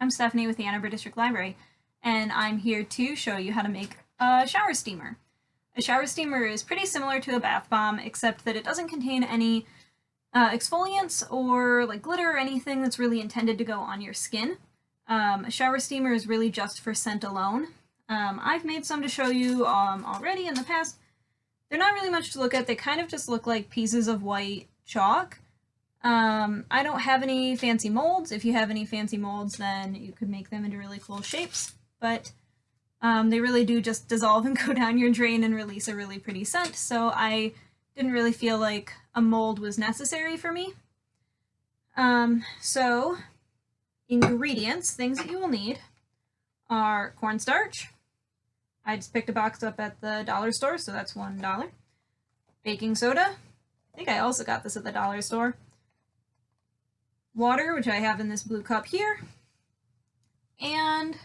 I'm Stephanie with the Ann Arbor District Library, and I'm here to show you how to make a shower steamer. A shower steamer is pretty similar to a bath bomb, except that it doesn't contain any exfoliants or like glitter or anything that's really intended to go on your skin. A shower steamer is really just for scent alone. I've made some to show you already in the past. They're not really much to look at. They kind of just look like pieces of white chalk. I don't have any fancy molds. If you have any fancy molds, then you could make them into really cool shapes, but they really do just dissolve and go down your drain and release a really pretty scent, so I didn't really feel like a mold was necessary for me. So ingredients, things that you will need, are cornstarch. I just picked a box up at the dollar store, so that's $1. Baking soda. I think I also got this at the dollar store. Water, which I have in this blue cup here, and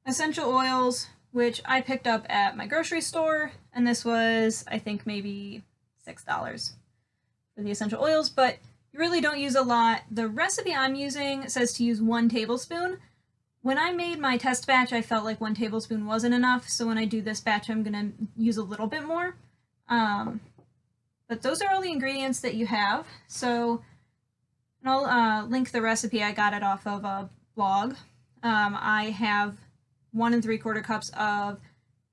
essential oils, which I picked up at my grocery store, and this was, I think, maybe $6 for the essential oils, but you really don't use a lot. The recipe I'm using says to use 1 tablespoon. When I made my test batch, I felt like 1 tablespoon wasn't enough, so when I do this batch, I'm going to use a little bit more. But those are all the ingredients that you have, so and I'll link the recipe. I got it off of a blog. I have 1 3/4 cups of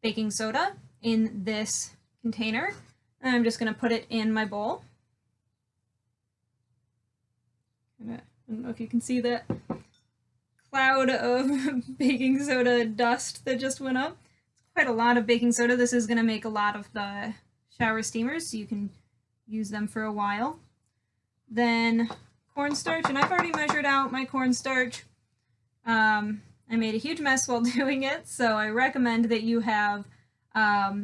baking soda in this container, and I'm just going to put it in my bowl. I don't know if you can see that cloud of baking soda dust that just went up. It's quite a lot of baking soda. This is going to make a lot of the shower steamers, so you can use them for a while. Then cornstarch, and I've already measured out my cornstarch. I made a huge mess while doing it, so I recommend that you have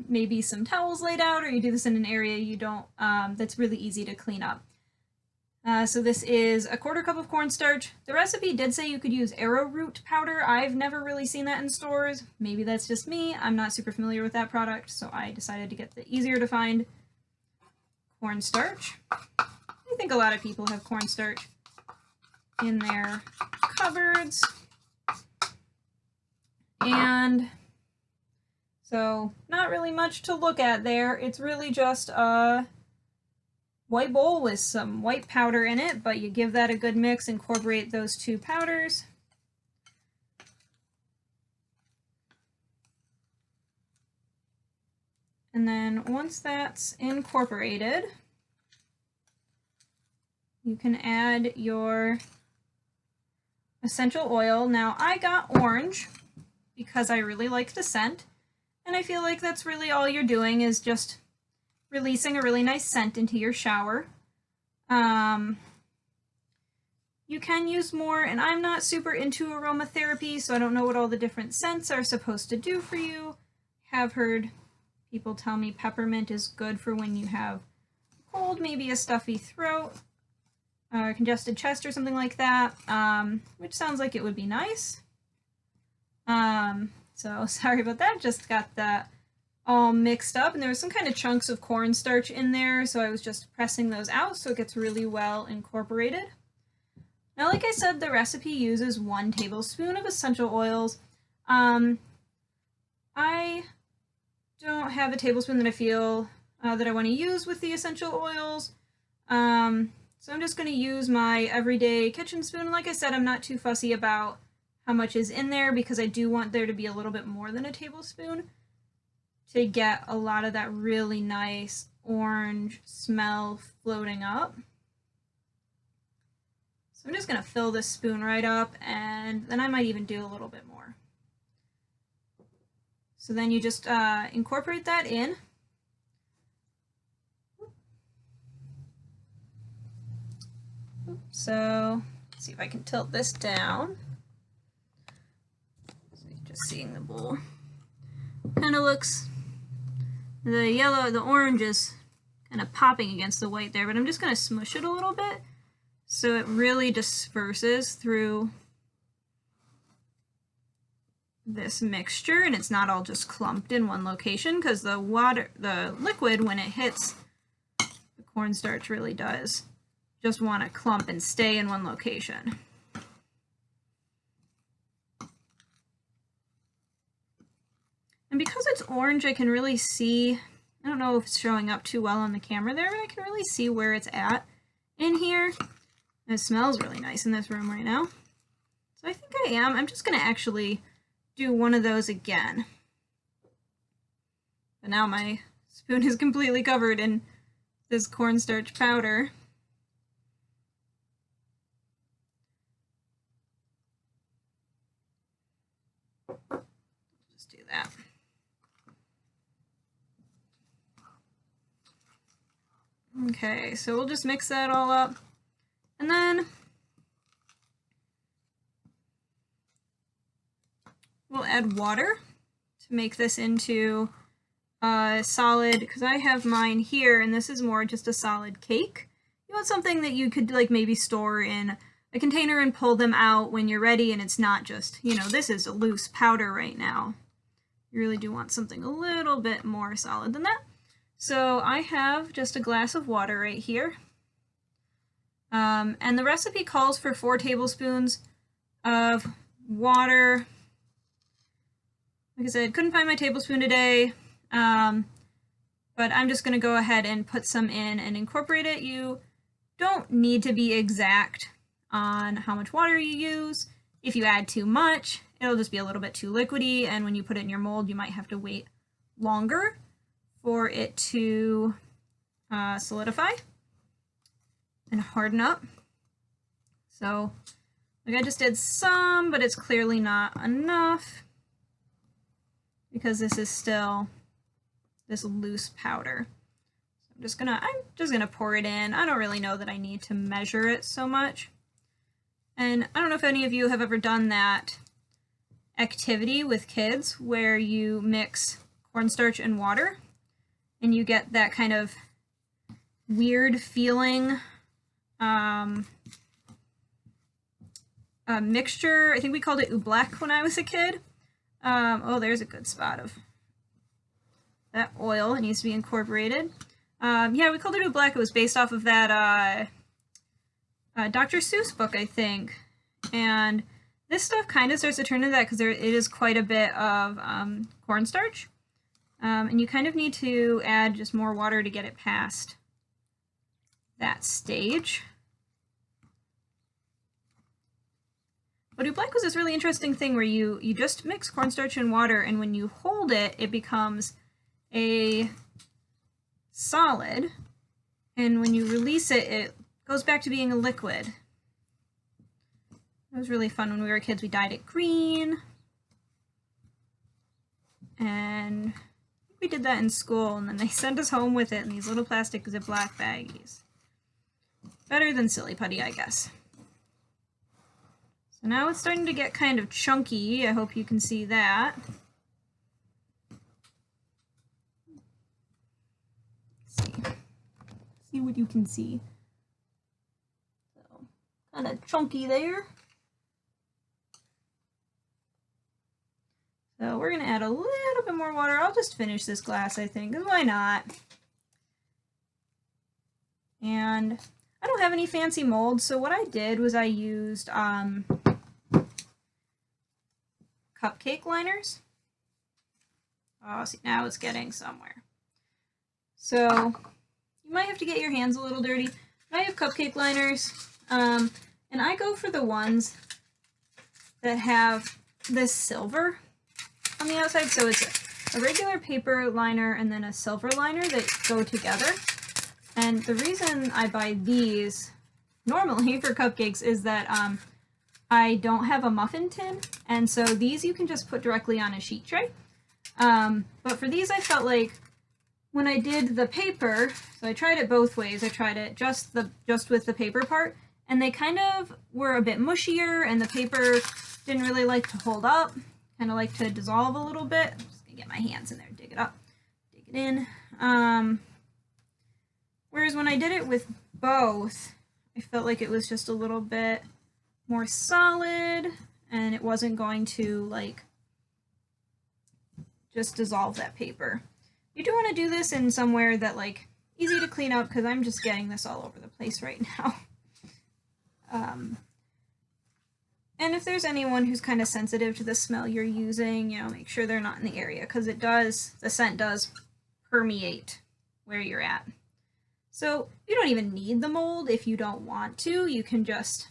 maybe some towels laid out, or you do this in an area you don't that's really easy to clean up. So this is 1/4 cup of cornstarch. The recipe did say you could use arrowroot powder. I've never really seen that in stores. Maybe that's just me. I'm not super familiar with that product, so I decided to get the easier to find cornstarch. I think a lot of people have cornstarch in their cupboards. And so not really much to look at there. It's really just a white bowl with some white powder in it, but you give that a good mix, incorporate those 2 powders. And then once that's incorporated, you can add your essential oil. Now, I got orange because I really like the scent, and I feel like that's really all you're doing is just releasing a really nice scent into your shower. You can use more, and I'm not super into aromatherapy, so I don't know what all the different scents are supposed to do for you. Have heard people tell me peppermint is good for when you have cold, maybe a stuffy throat, congested chest or something like that, which sounds like it would be nice. So sorry about that, just got that all mixed up, and there was some kind of chunks of cornstarch in there, so I was just pressing those out so it gets really well incorporated. Now, like I said, the recipe uses 1 tablespoon of essential oils. I don't have a tablespoon that I feel that I want to use with the essential oils, so I'm just going to use my everyday kitchen spoon. Like I said, I'm not too fussy about how much is in there because I do want there to be a little bit more than a tablespoon to get a lot of that really nice orange smell floating up. So I'm just going to fill this spoon right up, and then I might even do a little bit more. So then you just incorporate that in. So let's see if I can tilt this down. So you're just seeing the bowl. Kind of looks, the yellow, the orange is kind of popping against the white there, but I'm just going to smush it a little bit so it really disperses through this mixture and it's not all just clumped in one location, because the liquid, when it hits the cornstarch, really does just want to clump and stay in one location. this orange I can really see, I don't know if it's showing up too well on the camera there, but I can really see where it's at in here. And it smells really nice in this room right now. So I think I am. I'm just going to actually do one of those again. But now my spoon is completely covered in this cornstarch powder. Just do that. Okay, so we'll just mix that all up. And then we'll add water to make this into a solid, because I have mine here, and this is more just a solid cake. You want something that you could like maybe store in a container and pull them out when you're ready, and it's not just, you know, this is a loose powder right now. You really do want something a little bit more solid than that. So I have just a glass of water right here. And the recipe calls for 4 tablespoons of water. Like I said, couldn't find my tablespoon today, but I'm just going to go ahead and put some in and incorporate it. You don't need to be exact on how much water you use. If you add too much, it'll just be a little bit too liquidy, and when you put it in your mold, you might have to wait longer for it to solidify and harden up. So, like I just did some, but it's clearly not enough because this is still this loose powder. So I'm just gonna pour it in. I don't really know that I need to measure it so much. And I don't know if any of you have ever done that activity with kids where you mix cornstarch and water and you get that kind of weird feeling mixture. I think we called it oobleck when I was a kid. Oh, there's a good spot of that oil. It needs to be incorporated. Yeah, we called it oobleck. It was based off of that Dr. Seuss book, I think. And this stuff kind of starts to turn into that because it is quite a bit of cornstarch. And you kind of need to add just more water to get it past that stage. But oobleck was this really interesting thing where you just mix cornstarch and water, and when you hold it, it becomes a solid, and when you release it, it goes back to being a liquid. It was really fun when we were kids. We dyed it green, and we did that in school, and then they sent us home with it in these little plastic Ziploc baggies. Better than Silly Putty, I guess. So now it's starting to get kind of chunky. I hope you can see that. Let's see what you can see. So, kind of chunky there. So we're going to add a little bit more water. I'll just finish this glass, I think, because why not? And I don't have any fancy molds, so what I did was I used cupcake liners. Oh, see, now it's getting somewhere. So you might have to get your hands a little dirty. I have cupcake liners, and I go for the ones that have this silver on the outside. So it's a regular paper liner and then a silver liner that go together. And the reason I buy these normally for cupcakes is that I don't have a muffin tin, and so these you can just put directly on a sheet tray. But for these, I felt like when I did the paper, so I tried it both ways. I tried it just with the paper part, and they kind of were a bit mushier, and the paper didn't really like to hold up, kind of like to dissolve a little bit. I'm just gonna get my hands in there, dig it up, dig it in. Whereas when I did it with both, I felt like it was just a little bit more solid, and it wasn't going to like just dissolve that paper. You do want to do this in somewhere that like easy to clean up, because I'm just getting this all over the place right now. And if there's anyone who's kind of sensitive to the smell you're using, you know, make sure they're not in the area, because the scent does permeate where you're at. So you don't even need the mold if you don't want to. You can just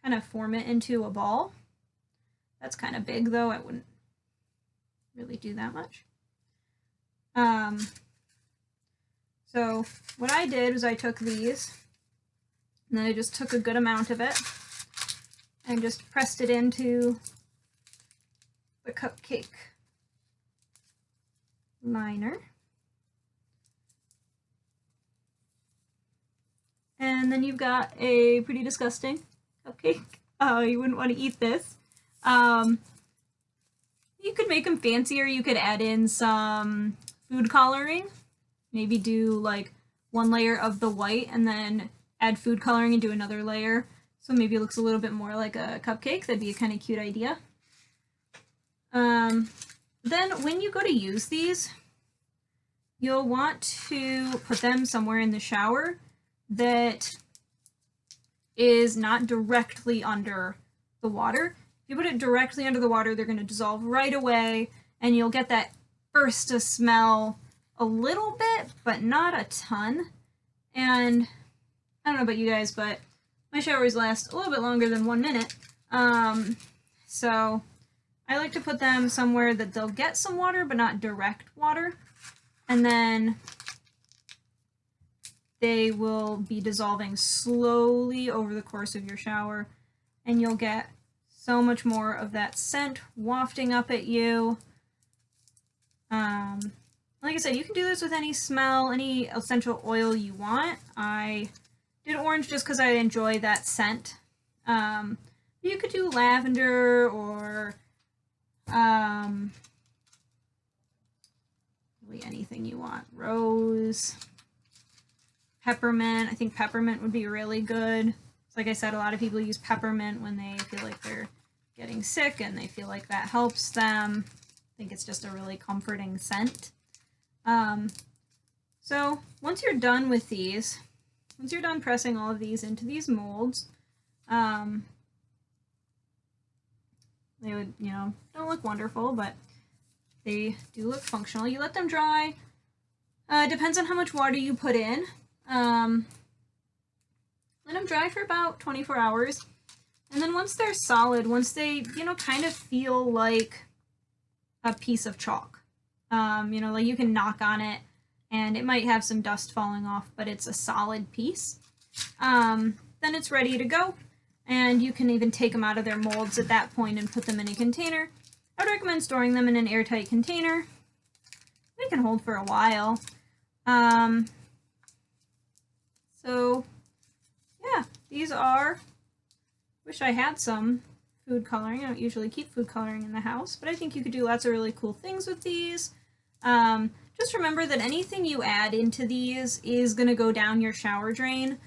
kind of form it into a ball. That's kind of big though, I wouldn't really do that much. So what I did was I took these, and then I just took a good amount of it and just pressed it into the cupcake liner. And then you've got a pretty disgusting cupcake. You wouldn't want to eat this. You could make them fancier. You could add in some food coloring. Maybe do like one layer of the white and then add food coloring and do another layer. So maybe it looks a little bit more like a cupcake. That'd be a kind of cute idea. Then when you go to use these, you'll want to put them somewhere in the shower that is not directly under the water. If you put it directly under the water, they're going to dissolve right away, and you'll get that burst of smell a little bit, but not a ton. And I don't know about you guys, but my showers last a little bit longer than 1 minute. So I like to put them somewhere that they'll get some water, but not direct water. And then they will be dissolving slowly over the course of your shower, and you'll get so much more of that scent wafting up at you. Like I said, you can do this with any smell, any essential oil you want. I did orange just because I enjoy that scent. You could do lavender or really anything you want. Rose, peppermint. I think peppermint would be really good. So like I said, a lot of people use peppermint when they feel like they're getting sick and they feel like that helps them. I think it's just a really comforting scent. So once you're done with these, once you're done pressing all of these into these molds, they would, you know, don't look wonderful, but they do look functional. You let them dry. Depends on how much water you put in. Let them dry for about 24 hours. And then once they're solid, once they, you know, kind of feel like a piece of chalk, you know, like you can knock on it and it might have some dust falling off, but it's a solid piece, then it's ready to go. And you can even take them out of their molds at that point and put them in a container. I would recommend storing them in an airtight container. They can hold for a while. So yeah, these are, wish I had some food coloring. I don't usually keep food coloring in the house, but I think you could do lots of really cool things with these. Just remember that anything you add into these is going to go down your shower drain.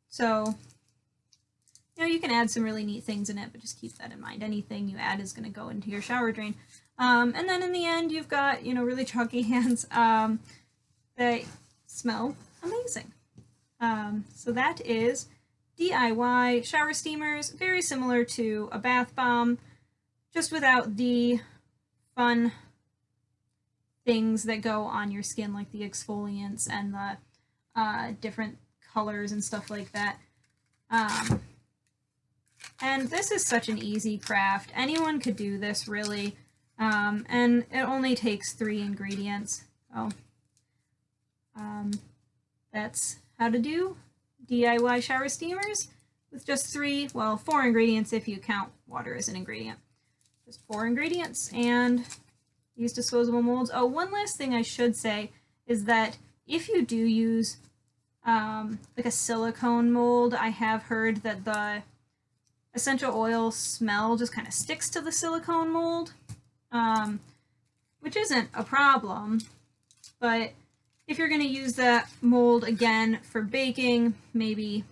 So, you know, you can add some really neat things in it, but just keep that in mind. Anything you add is going to go into your shower drain. And then in the end, you've got, you know, really chalky hands that smell amazing. So that is DIY shower steamers, very similar to a bath bomb, just without the fun things that go on your skin, like the exfoliants and the different colors and stuff like that. And this is such an easy craft. Anyone could do this, really. And it only takes 3 ingredients. So that's how to do DIY shower steamers with just 3, well, 4 ingredients if you count water as an ingredient. Just 4 ingredients and use disposable molds. Oh, one last thing I should say is that if you do use like a silicone mold, I have heard that the essential oil smell just kind of sticks to the silicone mold, which isn't a problem, but if you're going to use that mold again for baking, maybe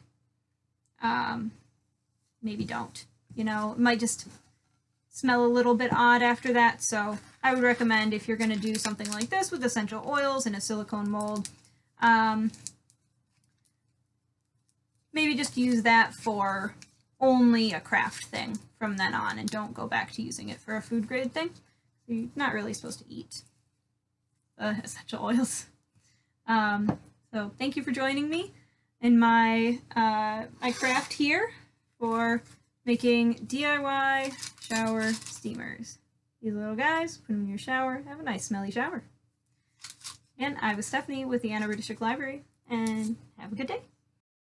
maybe don't. You know, it might just smell a little bit odd after that, so I would recommend, if you're going to do something like this with essential oils in a silicone mold, maybe just use that for only a craft thing from then on, and don't go back to using it for a food grade thing. You're not really supposed to eat essential oils. So thank you for joining me in my my craft here for making DIY shower steamers. These little guys, put them in your shower, have a nice smelly shower. And I was Stephanie with the Ann Arbor District Library, and have a good day.